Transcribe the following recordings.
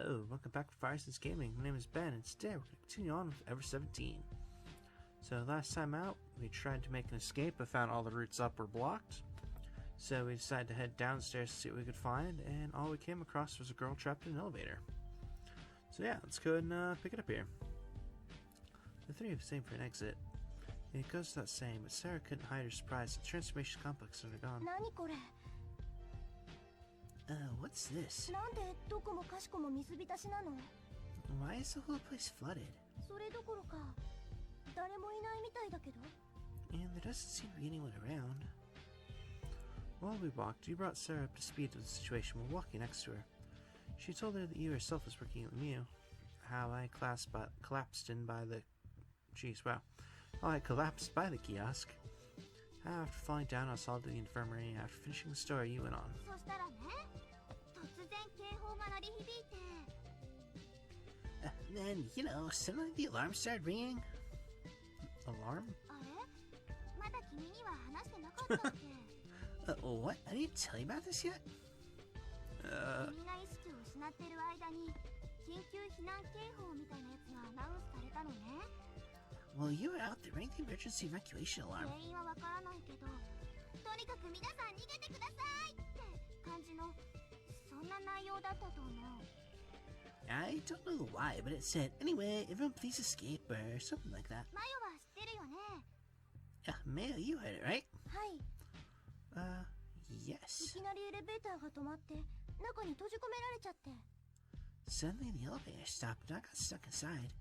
Hello, welcome back to Firesense Gaming. My name is Ben, and today we're going to continue on with Ever17. So last time out, we tried to make an escape, but found all the routes up were blocked. So we decided to head downstairs to see what we could find, and all we came across was a girl trapped in an elevator. So yeah, let's go ahead and pick it up here. The three of us aim for an exit. It goes without saying, but Sarah couldn't hide her surprise at the transformation complex undergone. What's this? Why is the whole place flooded? And there doesn't seem to be anyone around. While we walked, you brought Sarah up to speed with the situation while walking next to her. She told her that you herself was working with Mew. How I collapsed by the kiosk. How after falling down, I was hauled to the infirmary. After finishing the story, you went on. Then, suddenly the alarm started ringing. Alarm? What? I didn't tell you about this yet? Well, you were out there ringing the emergency evacuation alarm. I don't know why, but it said, anyway, everyone please escape, or something like that. Mayo, you heard it, right? Yes. Suddenly the elevator stopped and I got stuck inside.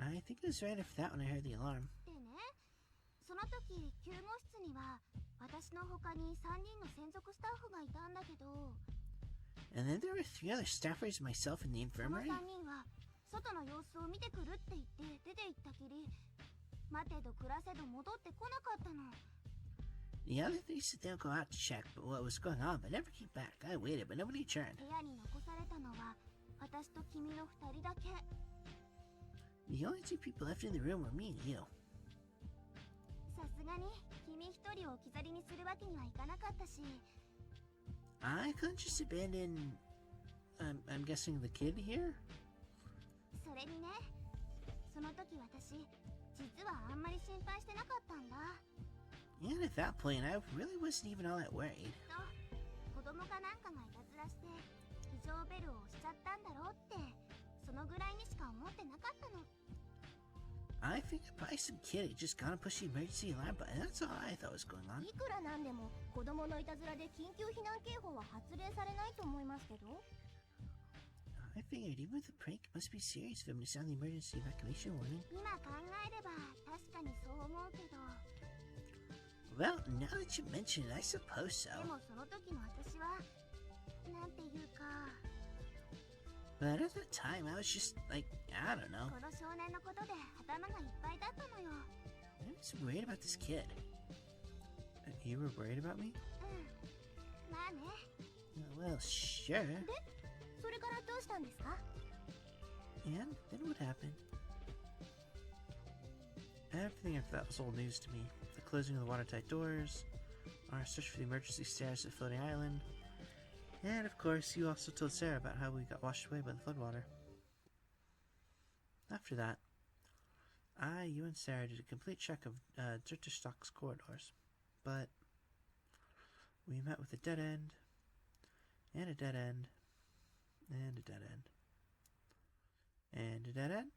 I think it was right after that when I heard the alarm. And then there were 3 other staffers and myself in the infirmary. The other 3 said they'll go out to check what was going on, but never came back. I waited, but nobody returned. The only 2 people left in the room were me and you. I couldn't just abandon, I'm guessing the kid here? And at that point, I really wasn't even all that worried. I figured probably some kid had just gone and pushed the emergency alarm button. That's all I thought was going on. I figured even with the prank, it must be serious for him to sound the emergency evacuation warning. Well, now that you mention it, I suppose so. But at the time, I was just like, I don't know. I was worried about this kid. You were worried about me? Well, sure. And then what happened? Everything after that was old news to me. The closing of the watertight doors, our search for the emergency stairs at the floating island, and of course, you also told Sarah about how we got washed away by the floodwater. After that, you and Sarah did a complete check of Zerterstock's corridors, but we met with a dead end, and a dead end, and a dead end, and a dead end,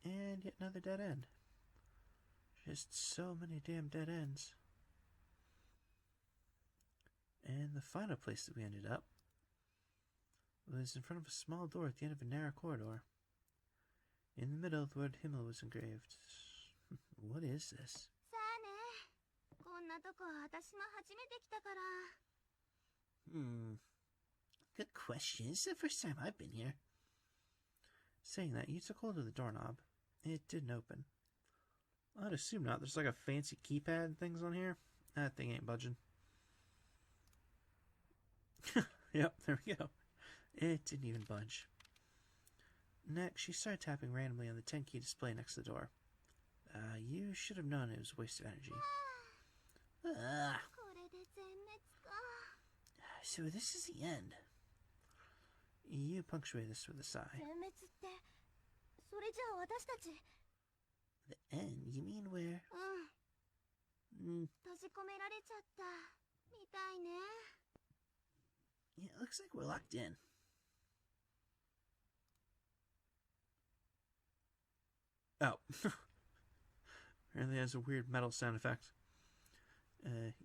and yet another dead end. Just so many damn dead ends. And the final place that we ended up was in front of a small door at the end of a narrow corridor. In the middle, the word Himmel was engraved. What is this? Good question. This is the first time I've been here. Saying that, you took hold of the doorknob. It didn't open. I'd assume not. There's like a fancy keypad and things on here. That thing ain't budging. Yep, there we go. It didn't even budge. Next, she started tapping randomly on the 10-key display next to the door. You should have known it was a waste of energy. So this is the end. You punctuate this with a sigh. The end? You mean where? Yeah, it looks like we're locked in. Oh. Apparently has a weird metal sound effect.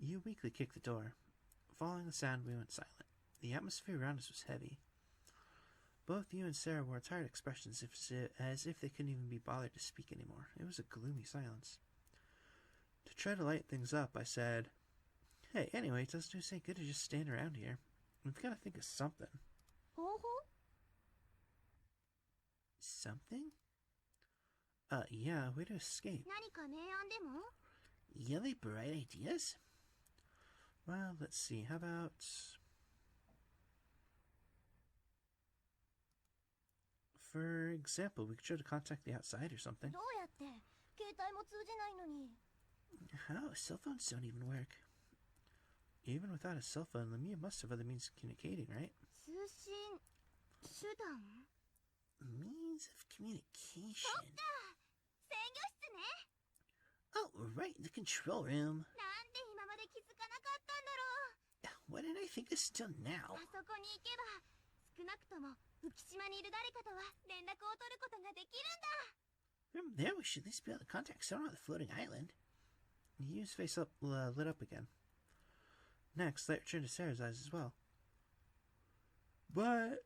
You weakly kicked the door. Following the sound, we went silent. The atmosphere around us was heavy. Both you and Sarah wore tired expressions as if they couldn't even be bothered to speak anymore. It was a gloomy silence. To try to light things up, I said, "Hey, anyway, it doesn't do us any good to just stand around here. We've got to think of something." Something? Yeah, way to escape. Really bright ideas? Well, let's see, how about... For example, we could try to contact the outside or something. How? Cell phones don't even work. Even without a cell phone, Lemia must have other means of communicating, right? Means of communication. Oh, right, the control room. Why didn't I think this until now? From there, we should at least be able to contact someone on the floating island. Yu's face lit up again. Next, light returned to Sarah's eyes as well. But...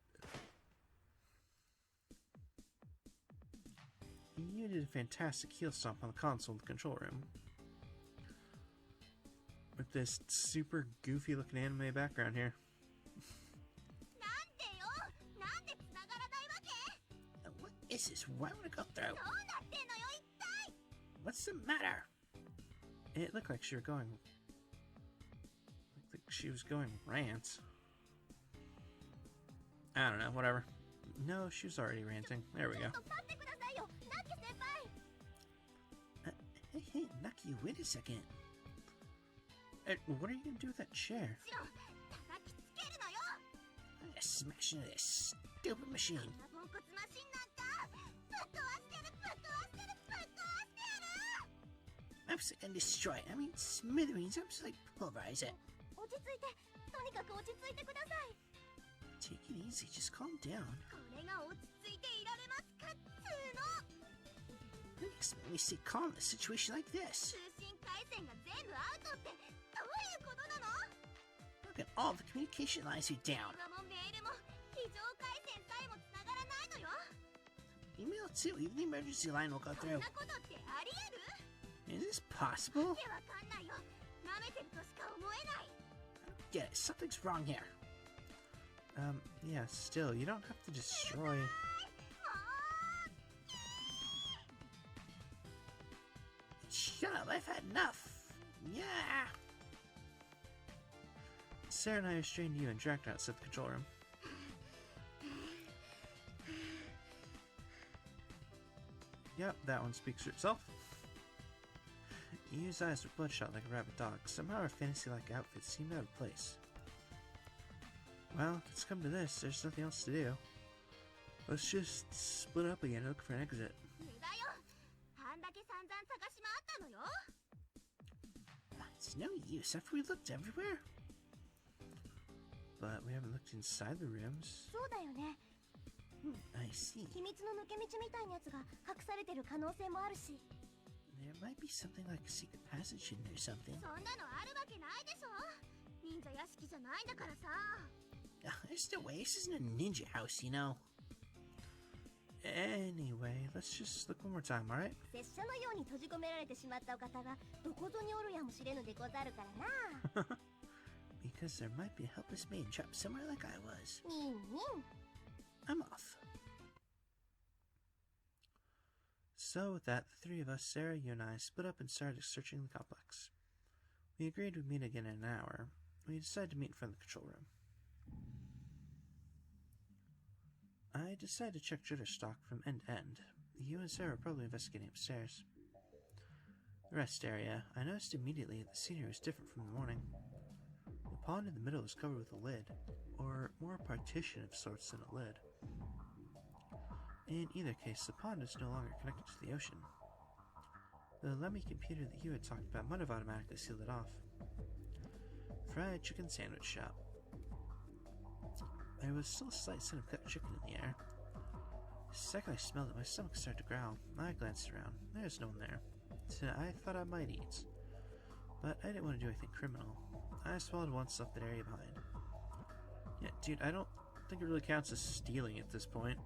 You did a fantastic heel stomp on the console in the control room. With this super goofy looking anime background here. What is this? Why would it go through? What's the matter? It looked like she was going... rant. I don't know, whatever. No, she was already ranting. There we go. Hey, Nucky, wait a second. What are you gonna do with that chair? I'm gonna smash into this stupid machine. I'm just gonna destroy it. I mean, smithereens. I'm just like pulverize it. Take it easy. Just calm down. What do you expect me to stay calm in a situation like this? Look at all the communication lines are down. Email too. Even the emergency line will go through. Is this possible? I don't get it. Something's wrong here. Yeah, still, you don't have to destroy... Shut up, I've had enough! Yeah! Sarah and I restrained you and dragged her outside the control room. Yep, that one speaks for itself. Yu's eyes were bloodshot like a rabid dog. Somehow our fantasy-like outfits seemed out of place. Well, if it's come to this, there's nothing else to do. Let's just split up again and look for an exit. It's no use after we looked everywhere. But we haven't looked inside the rooms. I see. There might be something like a secret passage in there or something. There's no way. This isn't a ninja house, you know. Anyway, let's just look one more time, alright? Because there might be a helpless maid trapped somewhere like I was. I'm off. So with that, the three of us, Sarah, you and I, split up and started searching the complex. We agreed we'd meet again in an hour. We decided to meet in front of the control room. I decided to check jitter stock from end to end. You and Sarah were probably investigating upstairs. The rest area, I noticed immediately that the scenery was different from the morning. The pond in the middle was covered with a lid, or more a partition of sorts than a lid. In either case, the pond is no longer connected to the ocean. The Lemmy computer that you had talked about might have automatically sealed it off. Fried chicken sandwich shop. There was still a slight scent of cooked chicken in the air. The second I smelled it, my stomach started to growl. I glanced around. There's no one there. So I thought I might eat. But I didn't want to do anything criminal. I swallowed one stuff that area behind. Yeah, dude, I don't think it really counts as stealing at this point.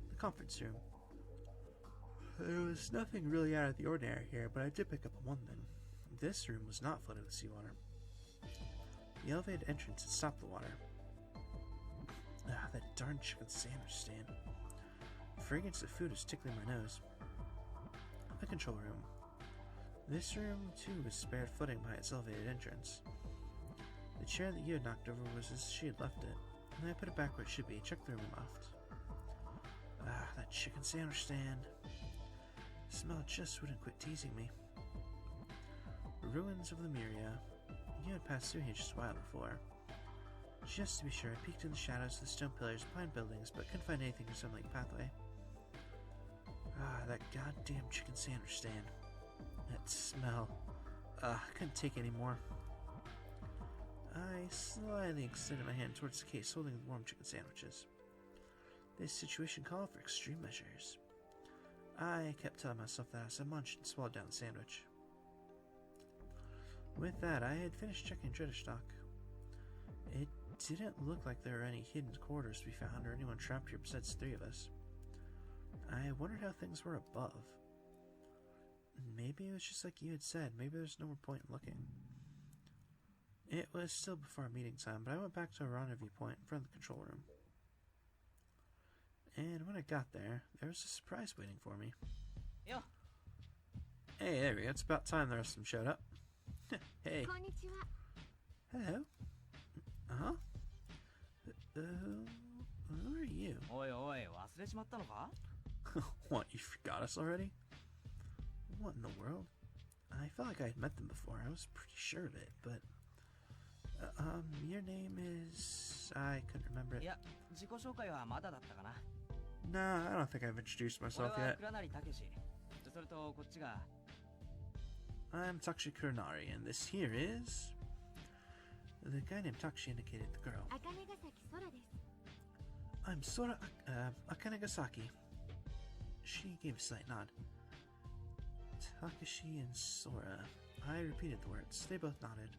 The conference room. There was nothing really out of the ordinary here, but I did pick up on one thing. This room was not flooded with seawater. The elevated entrance had stopped the water. Ah, that darn chicken sandwich stand. The fragrance of food was tickling my nose. The control room. This room, too, was spared flooding by its elevated entrance. The chair that you had knocked over was as she had left it, and I put it back where it should be, checked the room and left. Ah, that chicken sandwich stand. The smell just wouldn't quit teasing me. Ruins of Lemuria. You had passed through here just a while before. Just to be sure, I peeked in the shadows of the stone pillars and pine buildings, but couldn't find anything resembling a pathway. Ah, that goddamn chicken sandwich stand. That smell. I couldn't take any more. I slyly extended my hand towards the case holding the warm chicken sandwiches. This situation called for extreme measures. I kept telling myself that as I munched and swallowed down the sandwich. With that, I had finished checking treasure stock. It didn't look like there were any hidden quarters to be found or anyone trapped here besides the three of us. I wondered how things were above. Maybe it was just like you had said. Maybe there's no more point in looking. It was still before meeting time, but I went back to a rendezvous point in front of the control room. And when I got there, there was a surprise waiting for me. Yeah. Hey, there we go. It's about time the rest of them showed up. Hey. Konnichiwa. Hello. Uh-huh. Who are you? おいおい、忘れちまったのか? What, you forgot us already? What in the world? I felt like I had met them before. I was pretty sure of it, but... your name is... I couldn't remember it. いや、自己紹介はまだだったかな。 Nah, I don't think I've introduced myself 俺は yet. 倉成武史。それとこっちが I'm Takeshi Kuronari, and this here is... The guy named Takeshi indicated the girl. 赤根ヶ崎空です。 I'm Sora Akanegasaki. She gave a slight nod. Takeshi and Sora. I repeated the words. They both nodded.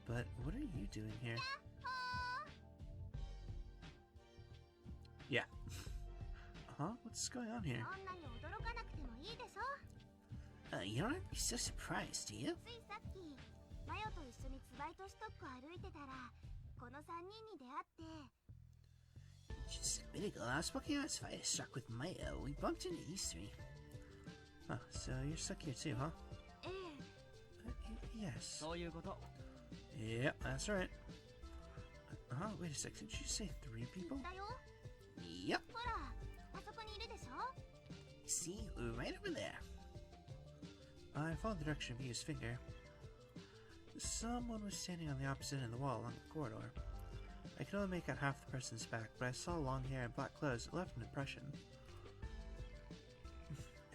But what are you doing here? Yeah. Huh? What's going on here? そんなに驚かなくてもいいでしょ。 You don't have to be so surprised, do you? ついさっきマヨと一緒にツバイとストックを歩いてたらこの3人に出会って Just a minute ago, I was walking out as fire struck with Mayo. We bumped into these three. Oh, so you're stuck here too, huh? ええ Yes. そういうこと。 Yep, that's right. Huh? Wait a sec. Did you say 3 people? だよ Yep. ほらあそこにいるでしょ See, we're right over there. I followed the direction of his finger. Someone was standing on the opposite end of the wall along the corridor. I could only make out half the person's back, but I saw long hair and black clothes that left an impression.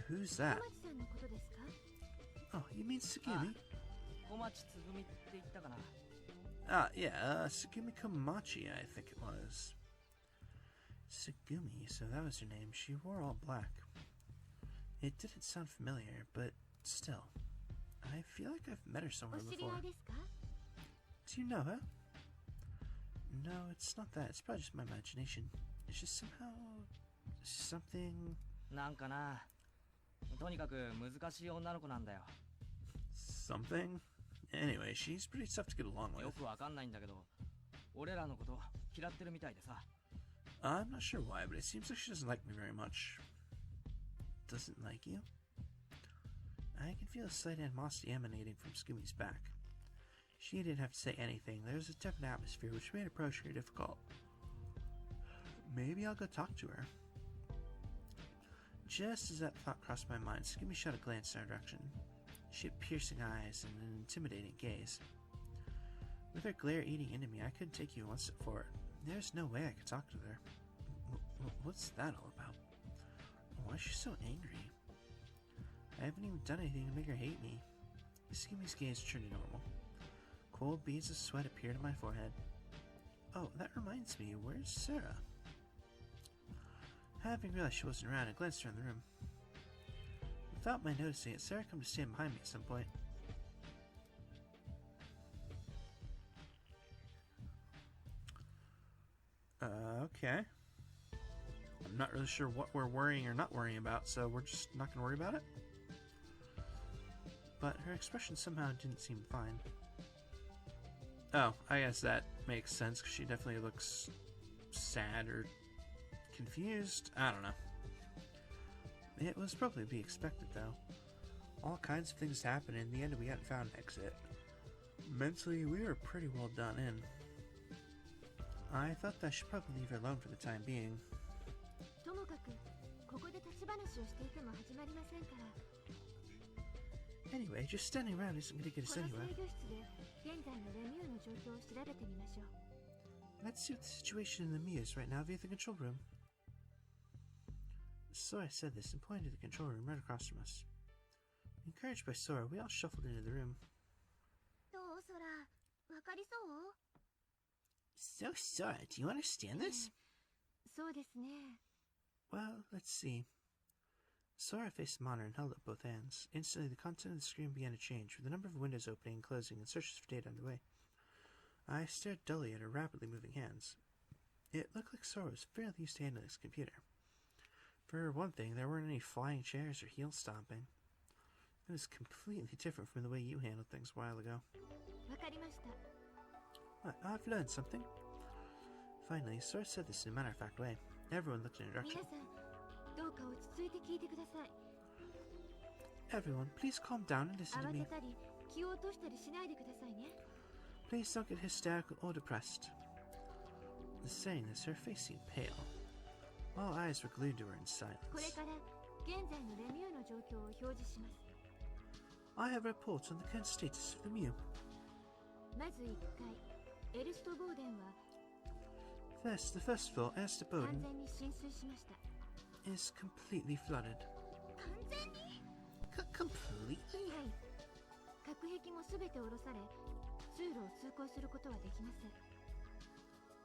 Who's 小 that? 町さんのことですか Oh, you mean Sugumi? 小町つぐみって言ったかな。 Yeah, Sugumi Komachi, I think it was. Sugumi, so that was her name. She wore all black. It didn't sound familiar, but still. I feel like I've met her お somewhere 知り before. 合いですか Do you know her? No, it's not that. It's probably just my imagination. It's just somehow... something... なんかな。とにかく難しい女の子なんだよ。 something? Anyway, she's pretty tough to get along よ with. くわかんないんだけど、俺らのこと嫌ってるみたいでさ。 I'm not sure why, but it seems like she doesn't like me very much. Doesn't like you? I can feel a slight animosity emanating from Skumi's back. She didn't have to say anything. There was a different atmosphere which made approaching her difficult. Maybe I'll go talk to her. Just as that thought crossed my mind, Skimmy shot a glance in our direction. She had piercing eyes and an intimidating gaze. With her glare eating into me, I couldn't take you one step forward. There's no way I could talk to her. What's that all about? Why is she so angry? I haven't even done anything to make her hate me. Skimmy's gaze turned to normal. Cold beads of sweat appeared on my forehead. Oh, that reminds me, where's Sarah? Having realized she wasn't around, I glanced around the room. Without my noticing it, Sarah came to stand behind me at some point. Okay. I'm not really sure what we're worrying or not worrying about, so we're just not going to worry about it. But her expression somehow didn't seem fine. Oh, I guess that makes sense, because she definitely looks sad or confused. I don't know. It was probably to be expected, though. All kinds of things happened, and in the end we hadn't found an exit. Mentally, we were pretty well done in. I thought that I should probably leave her alone for the time being. Anyway, just standing around isn't going to get us anywhere. Let's see what the situation in the Muse is right now via the control room. Sora said this and pointed to the control room right across from us. Encouraged by Sora, we all shuffled into the room. So, Sora, do you understand this? Well, let's see. Sora faced the monitor and held up both hands. Instantly, the content of the screen began to change, with the number of windows opening and closing and searches for data underway. I stared dully at her rapidly moving hands. It looked like Sora was fairly used to handling this computer. For one thing, there weren't any flying chairs or heel stomping. It was completely different from the way you handled things a while ago. I've learned something. Finally, Sora said this in a matter-of-fact way. Everyone looked in her direction. Everyone, please calm down and listen to me. Please don't get hysterical or depressed. Saying this, her face seemed pale. All eyes were glued to her in silence. I have reports on the current status of the Mew. First, the first floor, Ersterboden, is completely flooded. Completely?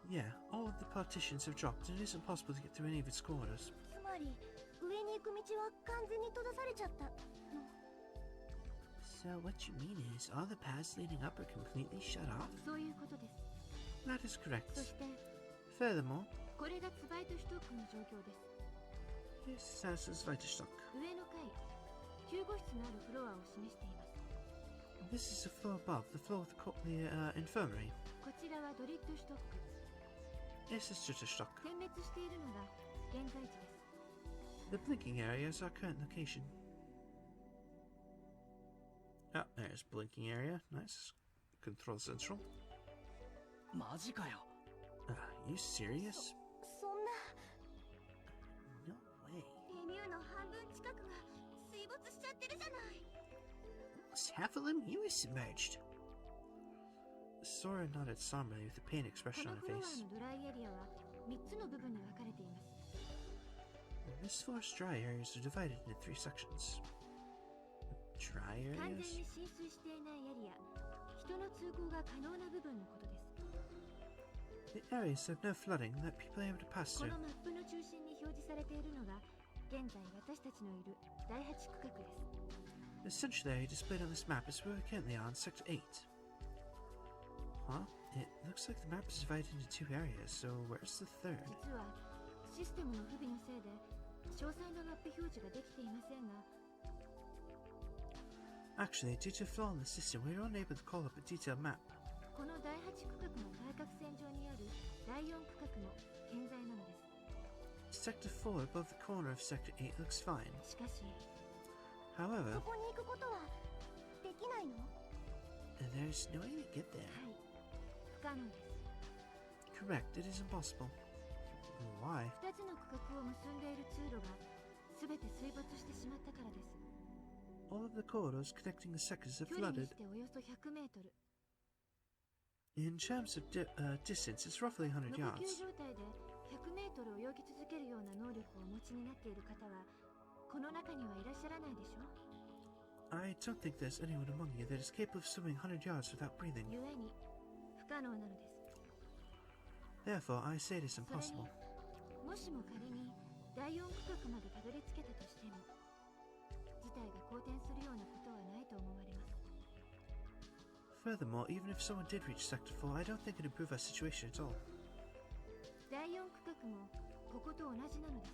Yeah, all of the partitions have dropped and it isn't possible to get through any of its corridors. So what you mean is, all the paths leading up are completely shut off? That is correct. Furthermore, this house is Zweiterstock. This is the floor above, the floor with the infirmary. This is Drittstock. The blinking area is our current location. Oh, there's blinking area. Nice. Control central. You serious? No way. Almost half of the Mew is submerged. Sora nodded somberly with a pained expression on her face. This floor's dry areas are divided into 3 sections. Dry areas? The areas have no flooding that people are able to pass through. The central area displayed on this map is where we currently are in Sector 8. Huh? It looks like the map is divided into 2 areas, so where's the 3rd? Actually, due to a flaw in the system, we were unable to call up a detailed map. Sector 4 above the corner of Sector 8 looks fine. However, there's no way to get there. Correct, it is impossible. Why? All of the corridors connecting the sectors are flooded. In terms of distance, it's roughly 100無呼吸 yards. 状態で100メートル泳ぎ続けるような能力をお持ちになっている方はこの中にはいらっしゃらないでしょ。 I don't think there's anyone among you that is capable of swimming 100 yards without breathing. 故に不可能なのです。 Therefore, I say it is それに impossible. もしも仮に第4区画までたどり着けたとしても事態が好転するようなことはないと思われます。 Furthermore, even if someone did reach Sector 4, I don't think it'd improve our situation at all. 第4区画もここと同じなので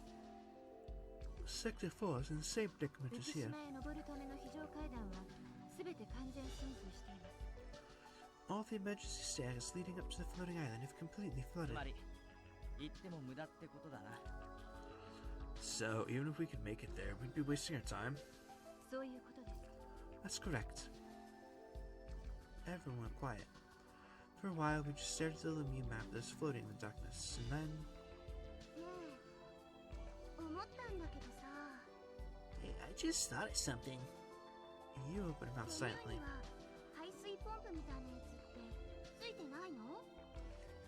す。 Sector 4 is in the same predicament 浮 as 島 here. へ登るための非常階段は全て完全浸水しています。 All the emergency stairs leading up to the floating island have completely つ flooded. まり行っても無駄ってことだな。 So, even if we could make it there, we'd be wasting our time. そういうことです。 That's correct. Everyone went quiet. For a while, we just stared at the Lemieux map that was floating in the darkness, and then... ねえ、思ったんだけどさ、 Hey, I just thought of something. You opened your mouth この世 silently. には排水ポンプみたいなやつってついてないの？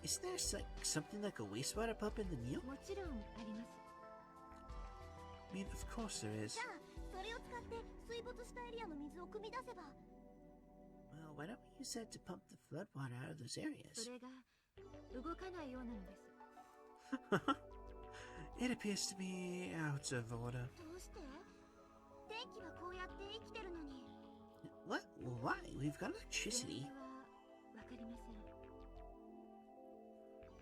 Isn't there something like a wastewater pump in the Neo? もちろんあります。 I mean, of course there is. じゃあそれを使って水没したエリアの水を汲み出せば。 Well, why don't we use that to pump the floodwater out of those そ areas? れが動かないようなのです。 It appears to be out of order. どうして？電気はこうやって生きてるのに。 What? Why? We've got 原 electricity. 因はわかりません。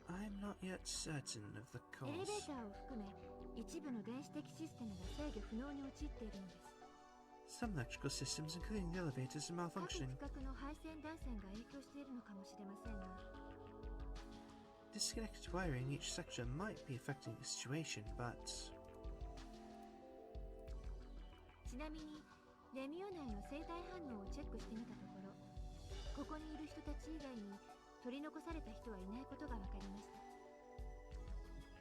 I'm not yet certain of the エレベー cause. ターを含め一部の電子的システムが制御不能に陥っているのです。 Some electrical systems, including the elevators, are 各区 malfunctioning. 画の配線断線が影響しているのかもしれませんが、 Disconnected wiring in each sector might be affecting the situation, but ちなみにレミオ内の生体反応をチェックしてみたところ、ここにいる人たち以外に取り残された人はいないことが分かりました。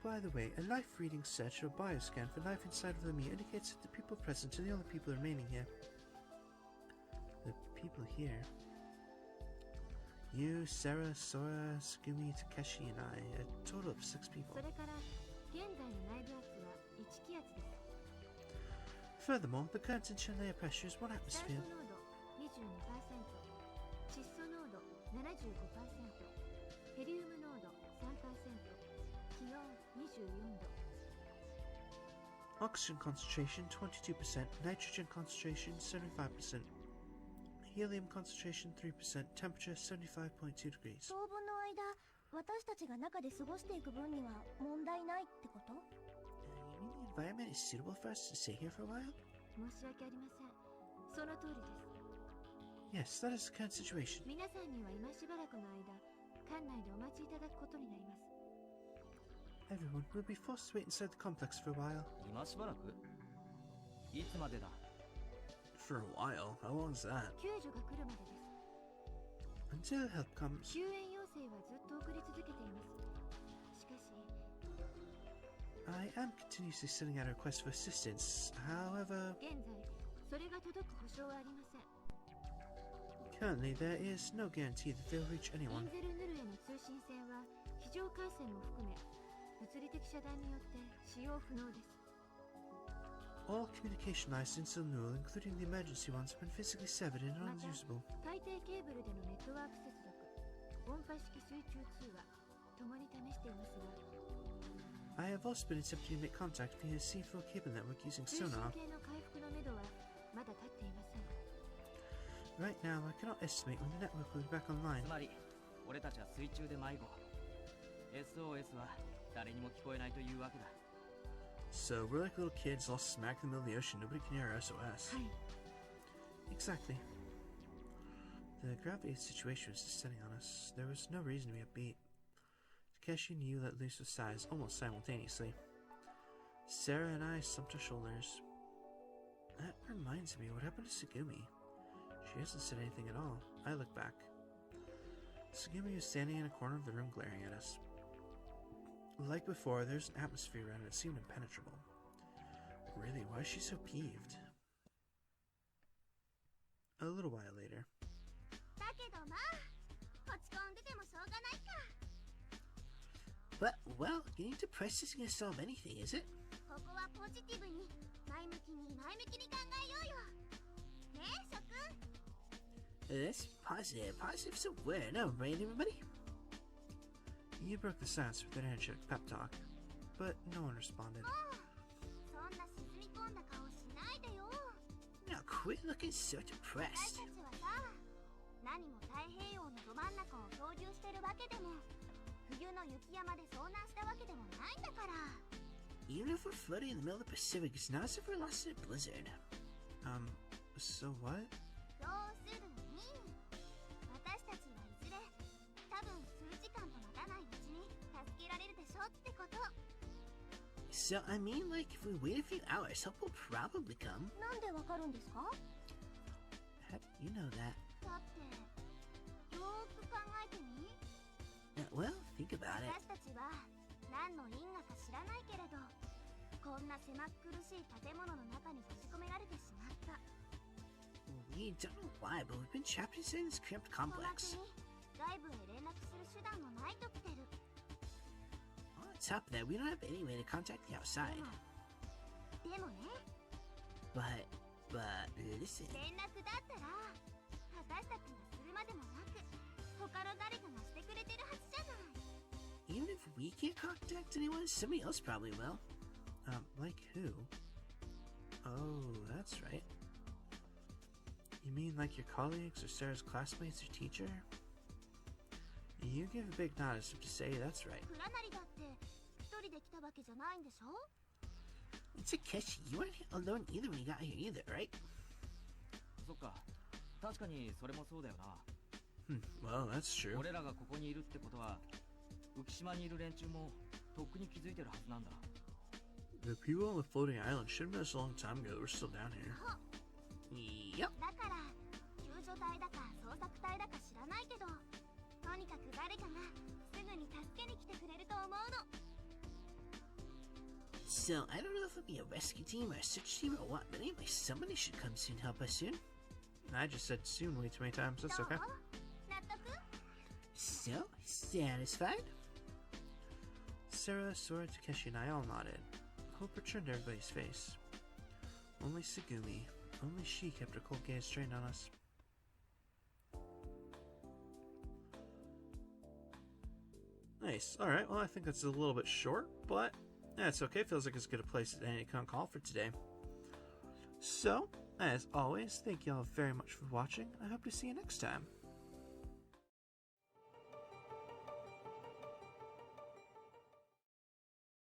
by the way, a life reading search or bioscan for life inside of the me indicates that the people present are the only people remaining here. The people here. You, Sarah, Sora, Sugumi, Takeshi, and I. A total of 6 people. それから現在の内部圧は1気圧です。 Furthermore, the current in Chandelier pressure is 1酸 atmosphere. 素濃度 22%、窒素濃度 75%、ヘリウム濃度 3%、気温24度。 Oxygen concentration 22%, nitrogen concentration 75%, helium concentration 3%, temperature 75.2 degrees. 当分の間、私たちが中で過ごしていく分には問題ないってこと？ You mean the environment is suitable for us to stay here for a while? 申し訳ありません。その通りです。 Yes, that is the current situation. 皆さんには今しばらくの間、館内でお待ちいただくことになります。 Everyone will be forced to wait inside the complex for a while. 今しばらくいつまでだ？ For a while? How long is that? 救助が来るまでです。 Until help comes. 救援要請はずっと送り続けています。しかし、 I am continuously sending out requests for assistance. However, 現在、それが届く保証はありません。 currently there is no guarantee that they'll reach イ anyone. ンゼルヌルへの通信線は非常回線も含め、物理的遮断によって使用不能です。 All communication lines in Silnul, including the emergency ones, have been physically severed and are また、 unusable. 海底ケーブルでのネットワーク接続、音波式水中通話、ともに試していますが、 I have also been attempting to make contact via C4 cable network using 通信 sonar. 系の回復のめどはまだ立っていません。 Right now, I cannot estimate when the network will be back online. つまり俺たちは水中で迷子。 SOS は誰にも聞こえないというわけだ。 So we're like little kids lost smack in the middle of the ocean. Nobody can hear our SOS. はい。 Exactly. The gravity of the situation was descending on us. There was no reason to be upbeat. Takeshi and you let loose with sighs almost simultaneously. Sarah and I slumped our shoulders. That reminds me, what happened to Sugumi? She hasn't said anything at all. I look back. Sugumi was standing in a corner of the room glaring at us. Like before, there's an atmosphere around it that seemed impenetrable. Really, why is she so peeved? A little while later. だけどまあ、こ落ち込んでてもしょうがないか。 But, well, getting depressed isn't gonna solve anything, is it? ここはポジティブに前向きに考えようよ。ねえ諸君。 That's positive. Positive's a word. No, right, everybody? You broke the silence with an energetic pep talk, but no one responded. もうそんな沈み込んだ顔しないでよ。 Now quit looking so 私 depressed. たちはさ、何も太平洋のど真ん中を漂流してるわけでも冬の雪山で遭難したわけでもないんだから。 Even if we're floating in the middle of the Pacific, it's not as if we're lost in a blizzard. So what? 要するに私たちはいずれ多分数時間と待たないうちに助けられるでしょってこと。 So, I mean, like, if we wait a few hours, help will probably come. なんでわかるんですか？ How do you know that? だってよーく考えてみ。 Well, think about it. 私たちは何の因果か知らないけれどこんな狭っ苦しい建物の中に閉じ込められてしまった。 We don't know why, but we've been trapped inside this cramped おま complex. けに外部へ連絡する手段もないときてる。 On top of that, we don't have any way to contact the outside. でもね、 But, listen. 連絡だったら私たちがするまでもなく他の誰かがしてくれてるはずじゃない。 Even if we can't contact anyone, somebody else probably will. Like who? Oh, that's right. You mean like your colleagues or Sarah's classmates or teacher? You give a big nod as if to say that's right. 倉成だって一人で来たわけじゃないんでしょ。 It's Takeshi, you weren't alone either when you got here either, right? そっか、確かにそれもそうだよな。 Well, that's true. 俺らがここにいるってことは浮島にいる連中もとっくに気づいてるはずなんだ。 The people on the floating island should have noticed a long time ago that we're still down here. Yep. だから救助隊だか捜索隊だか知らないけどとにかく誰かがすぐに助けに来てくれると思うの。 So, I don't know if it'll be a rescue team or a search team or what, but anyway, somebody should come soon help us soon. I just said soon way too many times, that's どう okay. 納得？ So, satisfied? Sarah, Sora, Takeshi, and I all nodded. Hope returned to everybody's face. Only Segumi, only she kept her cold gaze strained on us. Nice. Alright, well I think that's a little bit short, but that's okay. Feels like as good a place as any can call for today. So, as always, thank you all very much for watching. I hope to see you next time.